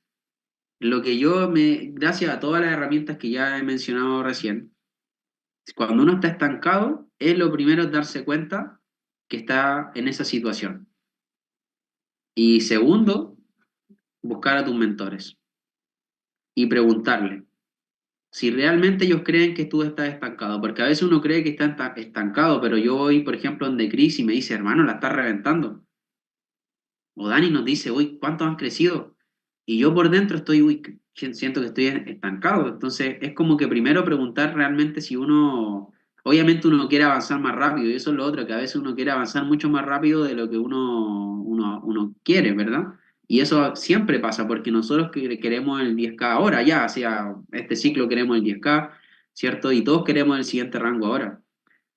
gracias a todas las herramientas que ya he mencionado recién, cuando uno está estancado, es lo primero es darse cuenta que está en esa situación. Y segundo, buscar a tus mentores y preguntarle si realmente ellos creen que tú estás estancado, porque a veces uno cree que está estancado, pero yo voy, por ejemplo, en Decris y me dice, hermano, la estás reventando. O Dani nos dice, uy, ¿cuántos han crecido? Y yo por dentro estoy, uy, siento que estoy estancado. Entonces, es como que primero preguntar realmente si uno, obviamente uno quiere avanzar más rápido, y eso es lo otro, que a veces uno quiere avanzar mucho más rápido de lo que uno quiere, ¿verdad? Y eso siempre pasa, porque nosotros queremos el 10K ahora, ya, o sea, este ciclo queremos el 10K, ¿cierto? Y todos queremos el siguiente rango ahora,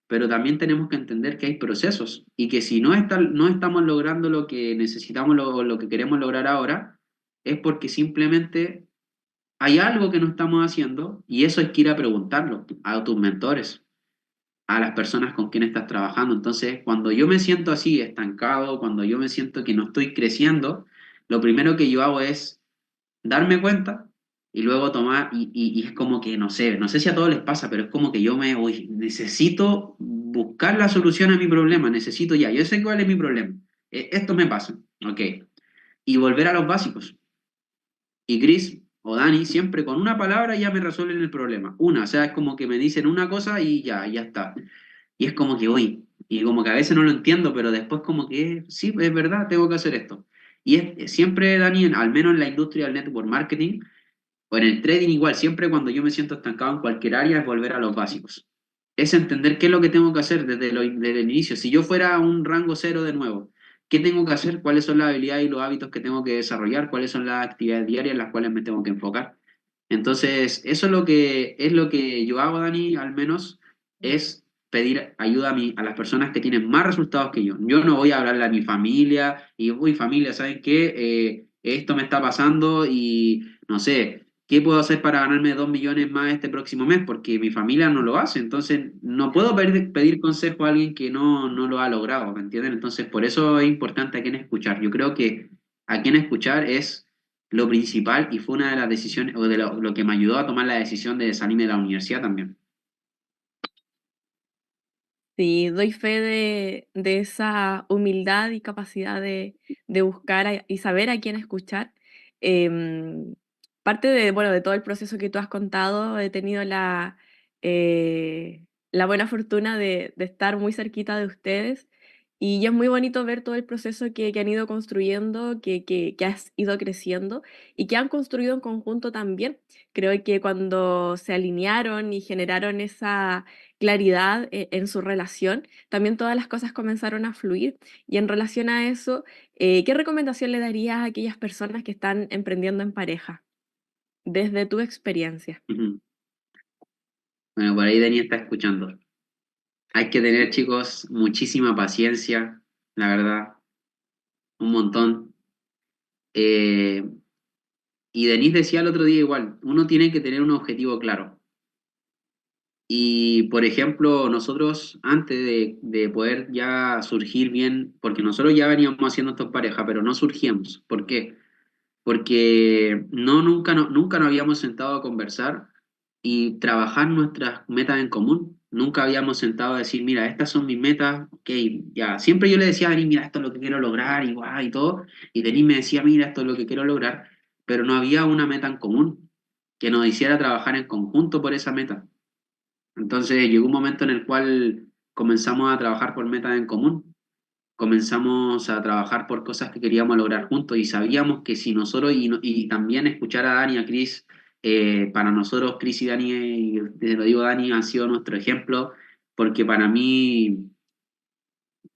pero también tenemos que entender que hay procesos y que si no estamos logrando lo que necesitamos, lo que queremos lograr ahora, es porque simplemente hay algo que no estamos haciendo y eso hay que ir a preguntarlo a tus mentores, a las personas con quienes estás trabajando. Entonces, cuando yo me siento así, estancado, cuando yo me siento que no estoy creciendo, lo primero que yo hago es darme cuenta y luego tomar, y es como que, no sé si a todos les pasa, pero es como que uy, necesito buscar la solución a mi problema, necesito ya, yo sé cuál es mi problema, esto me pasa, ok, y volver a los básicos. Y Chris o Dani siempre con una palabra ya me resuelven el problema, una, o sea, es como que me dicen una cosa y ya está. Y es como que, uy, y como que a veces no lo entiendo, pero después como que sí, es verdad, tengo que hacer esto. Y siempre, Dani, al menos en la industria del network marketing, o en el trading igual, siempre cuando yo me siento estancado en cualquier área es volver a los básicos. Es entender qué es lo que tengo que hacer desde el inicio. Si yo fuera un rango cero de nuevo, ¿qué tengo que hacer? ¿Cuáles son las habilidades y los hábitos que tengo que desarrollar? ¿Cuáles son las actividades diarias en las cuales me tengo que enfocar? Entonces, eso es lo que yo hago, Dani, al menos, es pedir ayuda a las personas que tienen más resultados que yo. Yo no voy a hablarle a mi familia y, uy, familia, ¿saben qué? Esto me está pasando y no sé. ¿Qué puedo hacer para ganarme 2 millones más este próximo mes? Porque mi familia no lo hace, entonces no puedo pedir consejo a alguien que no lo ha logrado, ¿me entienden? Entonces, por eso es importante a quién escuchar. Yo creo que a quién escuchar es lo principal y fue una de las decisiones, o de lo que me ayudó a tomar la decisión de salirme de la universidad también. Sí, doy fe de esa humildad y capacidad de buscar y saber a quién escuchar. Em, Parte de, bueno, de todo el proceso que tú has contado, he tenido la buena fortuna de estar muy cerquita de ustedes y es muy bonito ver todo el proceso que han ido construyendo, que has ido creciendo y que han construido en conjunto también. Creo que cuando se alinearon y generaron esa claridad en su relación, también todas las cosas comenzaron a fluir. Y en relación a eso, ¿qué recomendación le darías a aquellas personas que están emprendiendo en pareja, desde tu experiencia? Ujú. Bueno, por ahí Dani está escuchando. Hay que tener, chicos, muchísima paciencia, la verdad, un montón. Eh, y Denise decía el otro día igual, uno tiene que tener un objetivo claro. Y, por ejemplo, nosotros antes de poder ya surgir bien, porque nosotros ya veníamos haciendo esto en pareja, pero no surgíamos. ¿Por qué? Porque nunca nos habíamos sentado a conversar y trabajar nuestras metas en común. Nunca habíamos sentado a decir, mira, estas son mis metas, ok, ya. Siempre yo le decía a Denis, mira, esto es lo que quiero lograr, y guau, y todo. Y Denis me decía, mira, esto es lo que quiero lograr, pero no había una meta en común que nos hiciera trabajar en conjunto por esa meta. Entonces llegó un momento en el cual comenzamos a trabajar por metas en común, comenzamos a trabajar por cosas que queríamos lograr juntos y sabíamos que si nosotros, y también escuchar a Dani y a Chris, Para nosotros, Chris y Dani, y te lo digo Dani, han sido nuestro ejemplo, porque para mí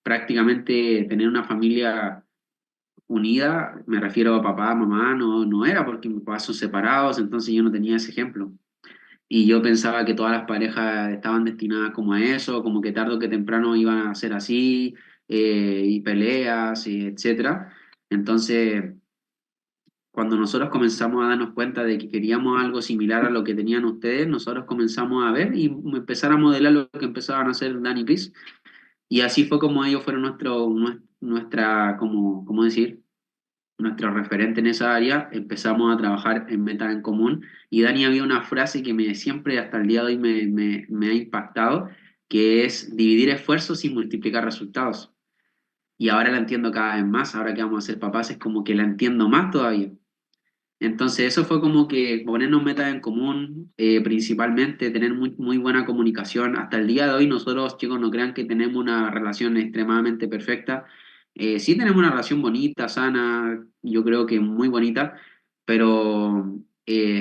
prácticamente tener una familia unida, me refiero a papá, mamá, no era porque mis papás son separados, entonces yo no tenía ese ejemplo. Y yo pensaba que todas las parejas estaban destinadas como a eso, como que tarde o que temprano iban a ser así, y peleas, y etcétera. Entonces, cuando nosotros comenzamos a darnos cuenta de que queríamos algo similar a lo que tenían ustedes, nosotros comenzamos a ver y empezar a modelar lo que empezaban a hacer Dani y Chris. Y así fue como ellos fueron nuestra, como, ¿cómo decir? Nuestro referente en esa área, empezamos a trabajar en metas en común y Dani había una frase que me siempre hasta el día de hoy me ha impactado, que es dividir esfuerzos y multiplicar resultados. Y ahora la entiendo cada vez más, ahora que vamos a ser papás es como que la entiendo más todavía. Entonces eso fue como que ponernos metas en común, principalmente tener muy buena comunicación. Hasta el día de hoy nosotros, chicos, no crean que tenemos una relación extremadamente perfecta. Sí tenemos una relación bonita, sana, yo creo que muy bonita, pero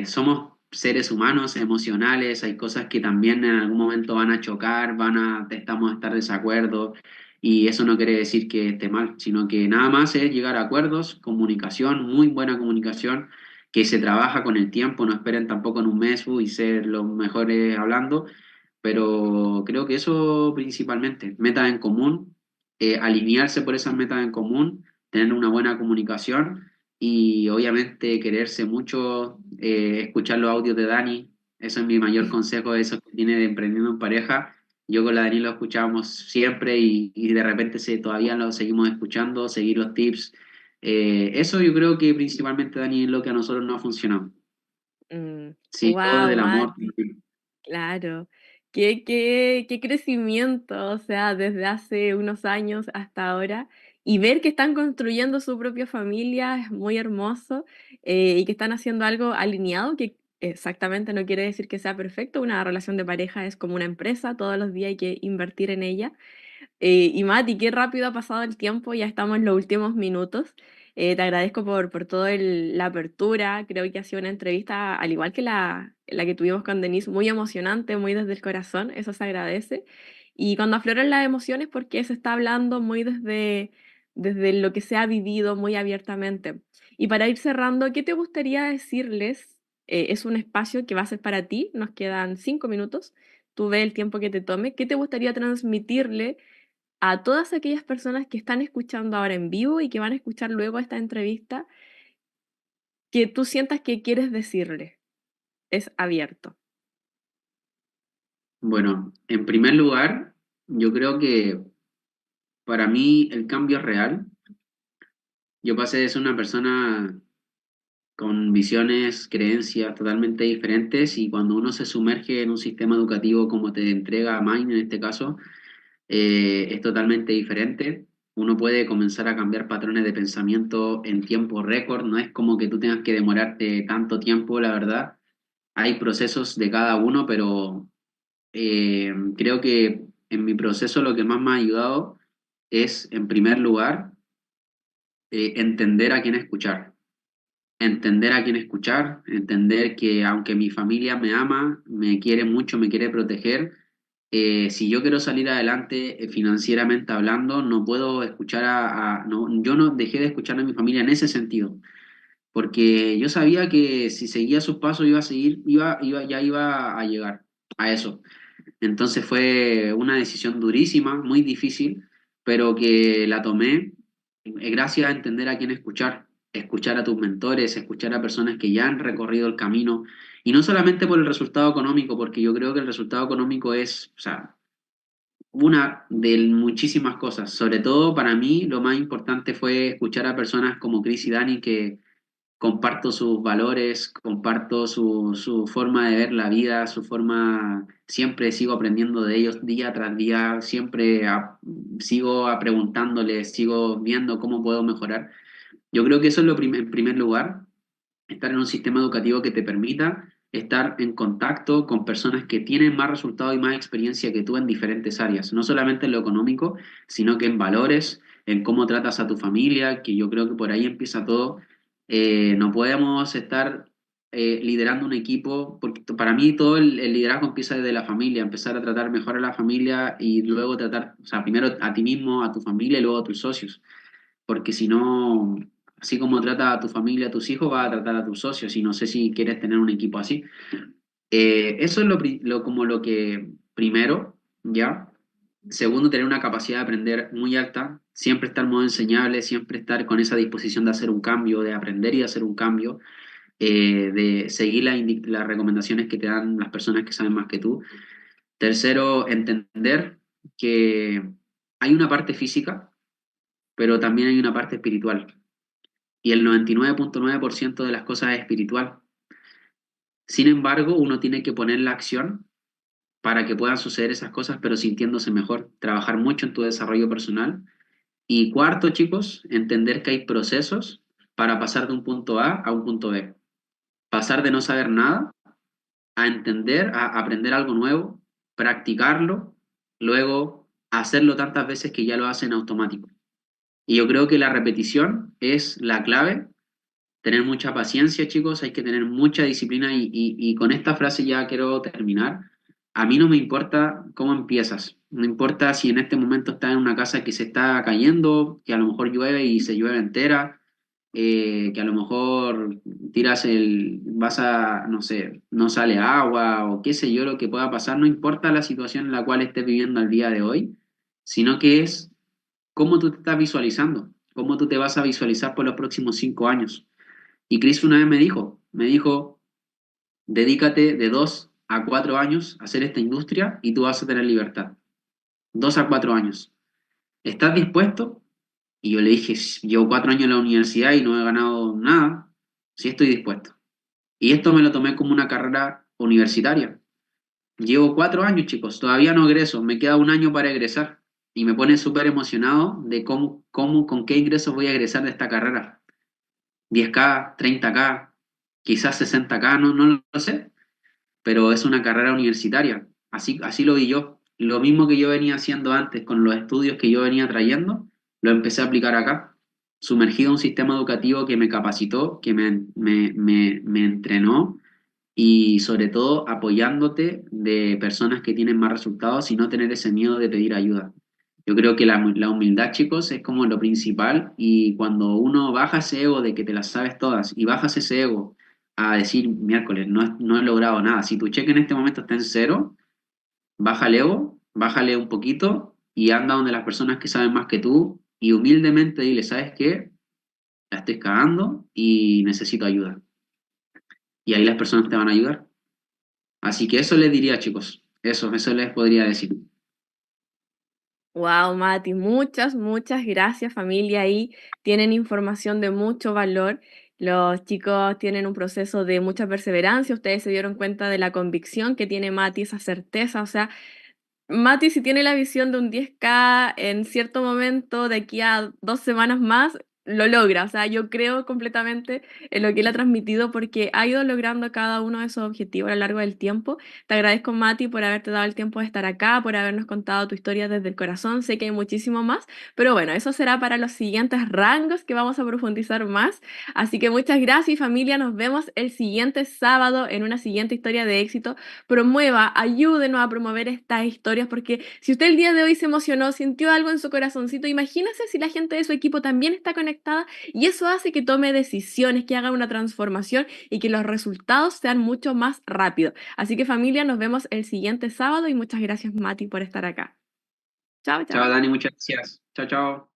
somos seres humanos, emocionales, hay cosas que también en algún momento van a chocar, estamos a estar de desacuerdo. Y eso no quiere decir que esté mal, sino que nada más es llegar a acuerdos, comunicación, muy buena comunicación que se trabaja con el tiempo, no esperen tampoco en un mes y ser los mejores hablando, pero creo que eso principalmente, metas en común, alinearse por esas metas en común, tener una buena comunicación y obviamente quererse mucho, escuchar los audios de Dani, eso es mi mayor consejo, eso que tiene de emprendiendo en pareja. Yo con la Dani lo escuchábamos siempre y de repente todavía lo seguimos escuchando, seguir los tips, eso yo creo que principalmente, Dani, es lo que a nosotros no ha funcionado. Sí, todo Wow, desde el amor. Mati. Claro, qué crecimiento, o sea, desde hace unos años hasta ahora, y ver que están construyendo su propia familia es muy hermoso, y que están haciendo algo alineado, que exactamente no quiere decir que sea perfecto, una relación de pareja es como una empresa, todos los días hay que invertir en ella, y Mati, qué rápido ha pasado el tiempo, ya estamos en los últimos minutos. Te agradezco por toda la apertura, creo que ha sido una entrevista, al igual que la que tuvimos con Denise, muy emocionante, muy desde el corazón, eso se agradece. Y cuando afloran las emociones, porque se está hablando muy desde lo que se ha vivido muy abiertamente. Y para ir cerrando, ¿qué te gustaría decirles? Es un espacio que va a ser para ti, nos quedan 5 minutos, tú ve el tiempo que te tome, ¿qué te gustaría transmitirle a todas aquellas personas que están escuchando ahora en vivo y que van a escuchar luego esta entrevista, que tú sientas que quieres decirle? Es abierto. Bueno, en primer lugar, yo creo que para mí el cambio es real. Yo pasé de ser una persona con visiones, creencias totalmente diferentes y cuando uno se sumerge en un sistema educativo como te entrega Mind en este caso, es totalmente diferente. Uno puede comenzar a cambiar patrones de pensamiento en tiempo récord, no es como que tú tengas que demorarte tanto tiempo, la verdad. Hay procesos de cada uno, pero creo que en mi proceso lo que más me ha ayudado es, en primer lugar, entender a quién escuchar. Entender a quién escuchar, entender que aunque mi familia me ama, me quiere mucho, me quiere proteger, si yo quiero salir adelante financieramente hablando, no puedo escuchar no, yo no dejé de escuchar a mi familia en ese sentido, porque yo sabía que si seguía sus pasos iba a seguir, ya iba a llegar a eso. Entonces fue una decisión durísima, muy difícil, pero que la tomé gracias a entender a quién escuchar, escuchar a tus mentores, escuchar a personas que ya han recorrido el camino, y no solamente por el resultado económico, porque yo creo que el resultado económico es, o sea, una de muchísimas cosas. Sobre todo para mí lo más importante fue escuchar a personas como Chris y Dani que comparto sus valores, comparto su forma de ver la vida, su forma, siempre sigo aprendiendo de ellos día tras día, siempre sigo preguntándoles, sigo viendo cómo puedo mejorar. Yo creo que eso es en primer lugar, estar en un sistema educativo que te permita estar en contacto con personas que tienen más resultados y más experiencia que tú en diferentes áreas, no solamente en lo económico, sino que en valores, en cómo tratas a tu familia, que yo creo que por ahí empieza todo. No podemos estar liderando un equipo, porque para mí todo el liderazgo empieza desde la familia, empezar a tratar mejor a la familia y luego tratar, o sea, primero a ti mismo, a tu familia y luego a tus socios, porque si no, así como trata a tu familia, a tus hijos, va a tratar a tus socios y no sé si quieres tener un equipo así. Eso es como lo que primero, ¿ya? Segundo, tener una capacidad de aprender muy alta, siempre estar modo enseñable, siempre estar con esa disposición de hacer un cambio, de aprender y de hacer un cambio, de seguir las recomendaciones que te dan las personas que saben más que tú. Tercero, entender que hay una parte física, pero también hay una parte espiritual. Y el 99.9% de las cosas es espiritual. Sin embargo, uno tiene que poner la acción para que puedan suceder esas cosas, pero sintiéndose mejor. Trabajar mucho en tu desarrollo personal. Y cuarto, chicos, entender que hay procesos para pasar de un punto A un punto B. Pasar de no saber nada a entender, a aprender algo nuevo, practicarlo, luego hacerlo tantas veces que ya lo hacen automático. Y yo creo que la repetición es la clave. Tener mucha paciencia, chicos, hay que tener mucha disciplina y con esta frase ya quiero terminar. A mí no me importa cómo empiezas, no importa si en este momento estás en una casa que se está cayendo, que a lo mejor llueve y se llueve entera, que a lo mejor vas a, no sé, no sale agua o qué sé yo lo que pueda pasar, no importa la situación en la cual estés viviendo al día de hoy, sino que es cómo tú te estás visualizando, cómo tú te vas a visualizar por los próximos 5 años. Y Chris una vez me dijo, dedícate de 2 a 4 años a hacer esta industria y tú vas a tener libertad. 2 a 4 años. ¿Estás dispuesto? Y yo le dije, llevo 4 años en la universidad y no he ganado nada. Sí estoy dispuesto. Y esto me lo tomé como una carrera universitaria. Llevo 4 años, chicos, todavía no egreso, me queda un año para egresar. Y me pone súper emocionado de con qué ingresos voy a egresar de esta carrera. 10K, 30K, quizás 60K, no lo sé, pero es una carrera universitaria. Así lo vi yo. Lo mismo que yo venía haciendo antes con los estudios que yo venía trayendo, lo empecé a aplicar acá. Sumergido en un sistema educativo que me capacitó, que me entrenó y sobre todo apoyándote de personas que tienen más resultados y no tener ese miedo de pedir ayuda. Yo creo que la humildad, chicos, es como lo principal y cuando uno baja ese ego de que te las sabes todas y bajas ese ego a decir, miércoles, no he logrado nada. Si tu cheque en este momento está en cero, baja el ego, bájale un poquito y anda donde las personas que saben más que tú y humildemente dile, ¿sabes qué? La estoy cagando y necesito ayuda. Y ahí las personas te van a ayudar. Así que eso les diría, chicos. Eso les podría decir. Wow, Mati, muchas gracias, familia. Ahí tienen información de mucho valor. Los chicos tienen un proceso de mucha perseverancia. Ustedes se dieron cuenta de la convicción que tiene Mati, esa certeza. O sea, Mati, si tiene la visión de un 10K en cierto momento, de aquí a 2 semanas más, lo logra. O sea, yo creo completamente en lo que él ha transmitido porque ha ido logrando cada uno de esos objetivos a lo largo del tiempo. Te agradezco, Mati, por haberte dado el tiempo de estar acá, por habernos contado tu historia desde el corazón. Sé que hay muchísimo más, pero bueno, eso será para los siguientes rangos que vamos a profundizar más. Así que muchas gracias, familia. Nos vemos el siguiente sábado en una siguiente historia de éxito. Promueva, ayúdenos a promover estas historias, porque si usted el día de hoy se emocionó, sintió algo en su corazoncito, imagínese si la gente de su equipo también está conectada y eso hace que tome decisiones, que haga una transformación y que los resultados sean mucho más rápidos. Así que familia, nos vemos el siguiente sábado y muchas gracias, Mati, por estar acá. Chao, Chao, chao. Dani, muchas gracias. Chao, chao.